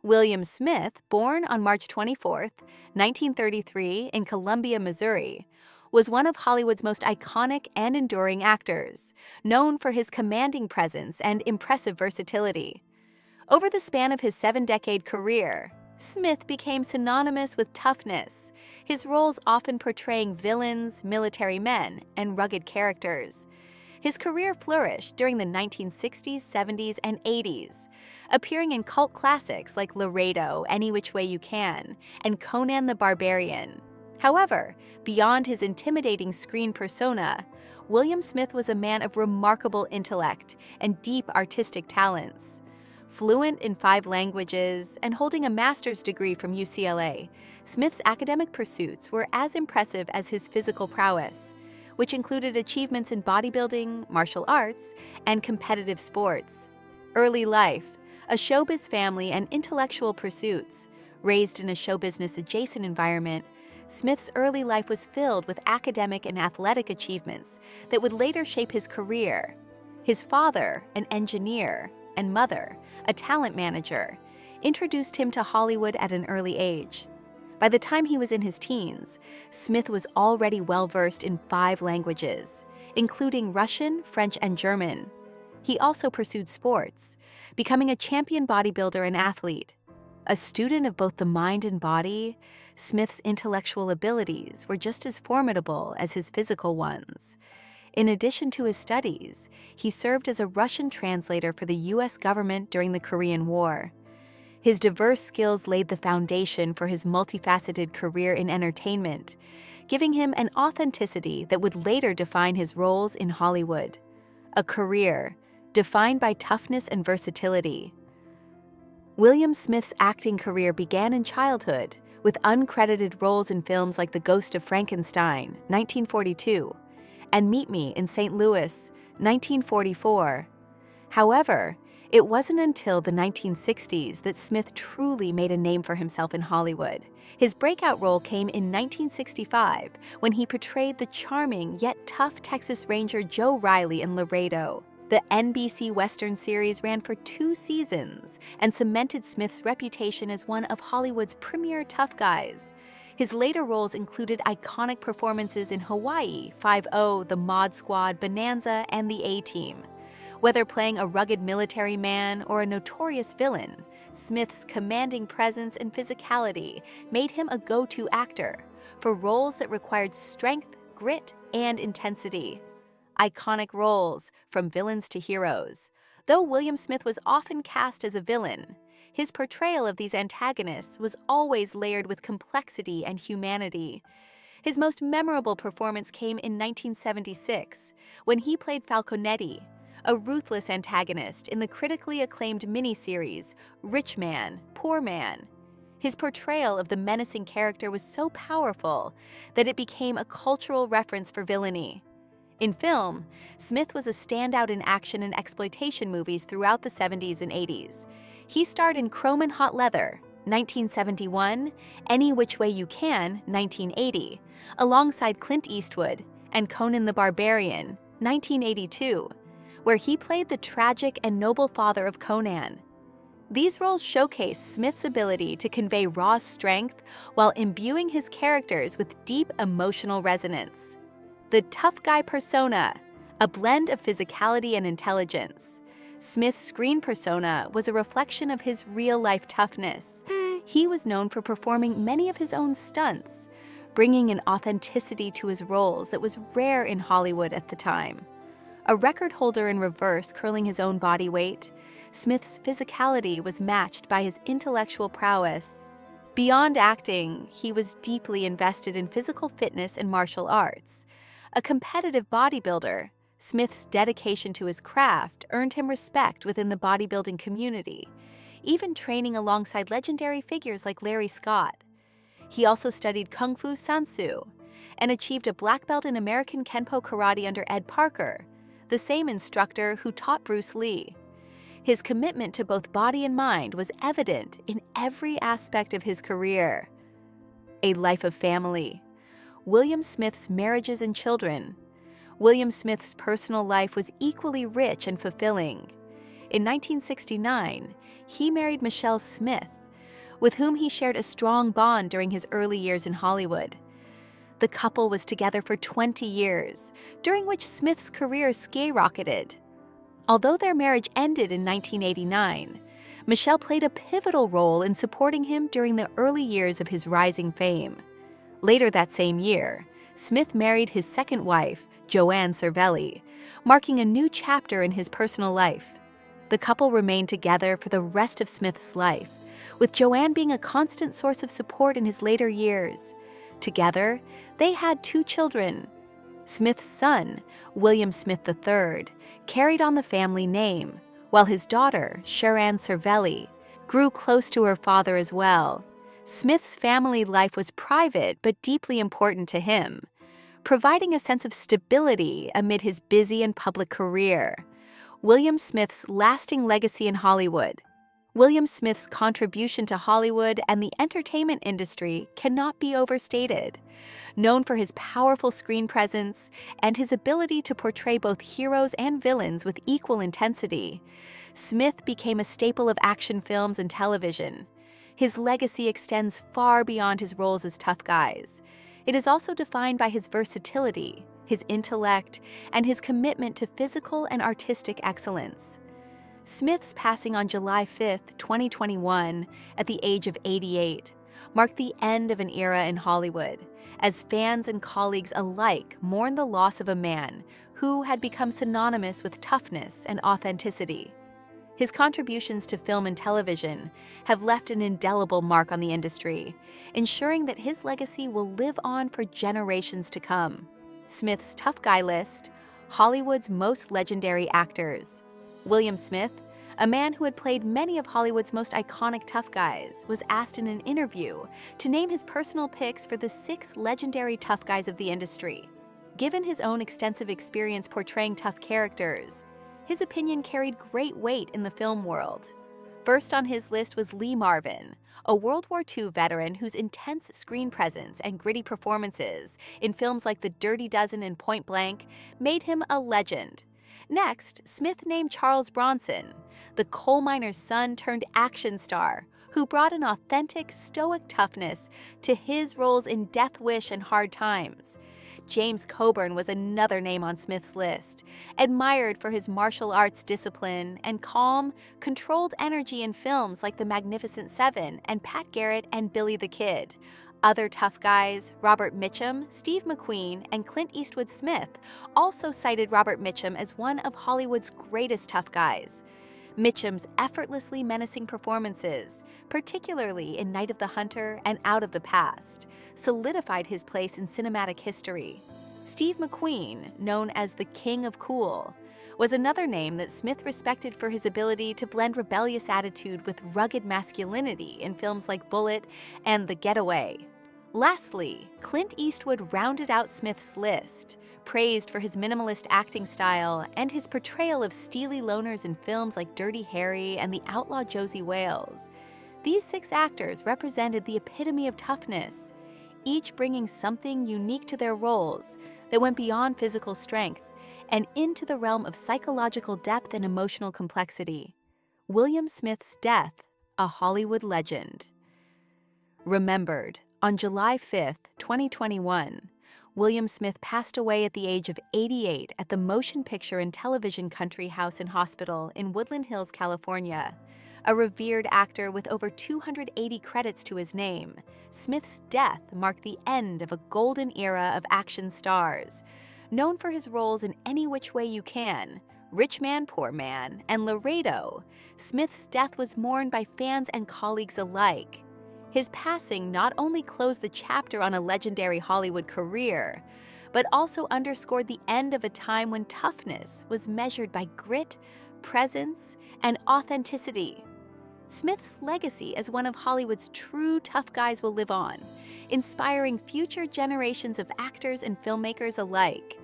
William Smith, born on March 24, 1933, in Columbia, Missouri, was one of Hollywood's most iconic and enduring actors, known for his commanding presence and impressive versatility. Over the span of his 7-decade career, Smith became synonymous with toughness, his roles often portraying villains, military men, and rugged characters. His career flourished during the 1960s, 70s, and 80s, appearing in cult classics like Laredo, Any Which Way You Can, and Conan the Barbarian. However, beyond his intimidating screen persona, William Smith was a man of remarkable intellect and deep artistic talents. Fluent in 5 languages and holding a master's degree from UCLA, Smith's academic pursuits were as impressive as his physical prowess, which included achievements in bodybuilding, martial arts, and competitive sports. Early life, a showbiz family, and intellectual pursuits. Raised in a show business-adjacent environment, Smith's early life was filled with academic and athletic achievements that would later shape his career. His father, an engineer, and mother, a talent manager, introduced him to Hollywood at an early age. By the time he was in his teens, Smith was already well-versed in 5 languages, including Russian, French, and German. He also pursued sports, becoming a champion bodybuilder and athlete. A student of both the mind and body, Smith's intellectual abilities were just as formidable as his physical ones. In addition to his studies, he served as a Russian translator for the U.S. government during the Korean War. His diverse skills laid the foundation for his multifaceted career in entertainment, giving him an authenticity that would later define his roles in Hollywood. A career defined by toughness and versatility. William Smith's acting career began in childhood, with uncredited roles in films like The Ghost of Frankenstein, 1942, and Meet Me in St. Louis, 1944. However, it wasn't until the 1960s that Smith truly made a name for himself in Hollywood. His breakout role came in 1965 when he portrayed the charming yet tough Texas Ranger Joe Riley in Laredo. The NBC Western series ran for 2 seasons and cemented Smith's reputation as one of Hollywood's premier tough guys. His later roles included iconic performances in Hawaii, 5-0, The Mod Squad, Bonanza, and The A-Team. Whether playing a rugged military man or a notorious villain, Smith's commanding presence and physicality made him a go-to actor for roles that required strength, grit, and intensity. Iconic roles, from villains to heroes. Though William Smith was often cast as a villain, his portrayal of these antagonists was always layered with complexity and humanity. His most memorable performance came in 1976, when he played Falconetti, a ruthless antagonist in the critically acclaimed miniseries Rich Man, Poor Man. His portrayal of the menacing character was so powerful that it became a cultural reference for villainy. In film, Smith was a standout in action and exploitation movies throughout the 70s and 80s. He starred in Chrome and Hot Leather, 1971, Any Which Way You Can, 1980, alongside Clint Eastwood, and Conan the Barbarian, 1982, where he played the tragic and noble father of Conan. These roles showcase Smith's ability to convey raw strength while imbuing his characters with deep emotional resonance. The tough guy persona, a blend of physicality and intelligence. Smith's screen persona was a reflection of his real-life toughness. He was known for performing many of his own stunts, bringing an authenticity to his roles that was rare in Hollywood at the time. A record holder in reverse curling his own body weight, Smith's physicality was matched by his intellectual prowess. Beyond acting, he was deeply invested in physical fitness and martial arts. A competitive bodybuilder, Smith's dedication to his craft earned him respect within the bodybuilding community, even training alongside legendary figures like Larry Scott. He also studied Kung Fu Sansu and achieved a black belt in American Kenpo Karate under Ed Parker, the same instructor who taught Bruce Lee. His commitment to both body and mind was evident in every aspect of his career. A life of family. William Smith's marriages and children. William Smith's personal life was equally rich and fulfilling. In 1969, he married Michelle Smith, with whom he shared a strong bond during his early years in Hollywood. The couple was together for 20 years, during which Smith's career skyrocketed. Although their marriage ended in 1989, Michelle played a pivotal role in supporting him during the early years of his rising fame. Later that same year, Smith married his second wife, Joanne Cervelli, marking a new chapter in his personal life. The couple remained together for the rest of Smith's life, with Joanne being a constant source of support in his later years. Together, they had 2 children. Smith's son, William Smith III, carried on the family name, while his daughter, Sharon Cervelli, grew close to her father as well. Smith's family life was private but deeply important to him, providing a sense of stability amid his busy and public career. William Smith's lasting legacy in Hollywood. William Smith's contribution to Hollywood and the entertainment industry cannot be overstated. Known for his powerful screen presence and his ability to portray both heroes and villains with equal intensity, Smith became a staple of action films and television. His legacy extends far beyond his roles as tough guys. It is also defined by his versatility, his intellect, and his commitment to physical and artistic excellence. Smith's passing on July 5, 2021, at the age of 88, marked the end of an era in Hollywood, as fans and colleagues alike mourn the loss of a man who had become synonymous with toughness and authenticity. His contributions to film and television have left an indelible mark on the industry, ensuring that his legacy will live on for generations to come. Smith's Tough Guy List, Hollywood's most legendary actors. William Smith, a man who had played many of Hollywood's most iconic tough guys, was asked in an interview to name his personal picks for the 6 legendary tough guys of the industry. Given his own extensive experience portraying tough characters, his opinion carried great weight in the film world. First on his list was Lee Marvin, a World War II veteran whose intense screen presence and gritty performances in films like The Dirty Dozen and Point Blank made him a legend. Next, Smith named Charles Bronson, the coal miner's son turned action star, who brought an authentic, stoic toughness to his roles in Death Wish and Hard Times. James Coburn was another name on Smith's list, admired for his martial arts discipline and calm, controlled energy in films like The Magnificent Seven and Pat Garrett and Billy the Kid. Other tough guys, Robert Mitchum, Steve McQueen, and Clint Eastwood Smith, also cited Robert Mitchum as one of Hollywood's greatest tough guys. Mitchum's effortlessly menacing performances, particularly in Night of the Hunter and Out of the Past, solidified his place in cinematic history. Steve McQueen, known as the King of Cool, was another name that Smith respected for his ability to blend rebellious attitude with rugged masculinity in films like Bullitt and The Getaway. Lastly, Clint Eastwood rounded out Smith's list, praised for his minimalist acting style and his portrayal of steely loners in films like Dirty Harry and The Outlaw Josie Wales. These 6 actors represented the epitome of toughness, each bringing something unique to their roles that went beyond physical strength and into the realm of psychological depth and emotional complexity. William Smith's death, a Hollywood legend. Remembered, on July 5, 2021, William Smith passed away at the age of 88 at the Motion Picture and Television Country House and Hospital in Woodland Hills, California. A revered actor with over 280 credits to his name, Smith's death marked the end of a golden era of action stars. Known for his roles in Any Which Way You Can, Rich Man, Poor Man, and Laredo, Smith's death was mourned by fans and colleagues alike. His passing not only closed the chapter on a legendary Hollywood career, but also underscored the end of a time when toughness was measured by grit, presence, and authenticity. Smith's legacy as one of Hollywood's true tough guys will live on, inspiring future generations of actors and filmmakers alike.